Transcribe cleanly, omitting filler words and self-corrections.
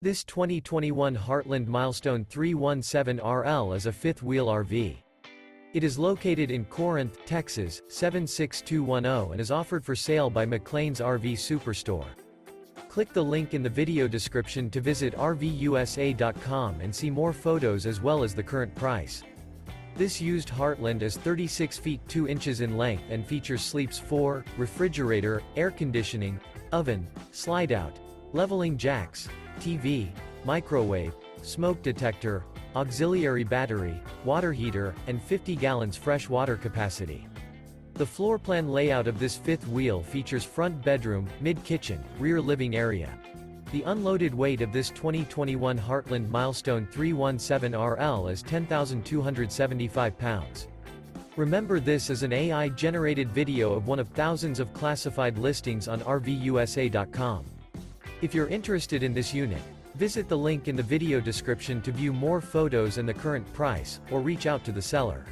This 2021 Heartland Milestone 317RL is a fifth-wheel RV. It is located in Corinth, Texas, 76210 and is offered for sale by McClain's RV Superstore. Click the link in the video description to visit RVUSA.com and see more photos as well as the current price. This used Heartland is 36 feet 2 inches in length and features sleeps 4, refrigerator, air conditioning, oven, slide-out, leveling jacks, TV, microwave, smoke detector, auxiliary battery, water heater, and 50 gallons fresh water capacity. The floor plan layout of this fifth wheel features front bedroom, mid-kitchen, rear living area. The unloaded weight of this 2021 Heartland Milestone 317RL is 10,275 pounds. Remember, this is an AI-generated video of one of thousands of classified listings on RVUSA.com. If you're interested in this unit, visit the link in the video description to view more photos and the current price, or reach out to the seller.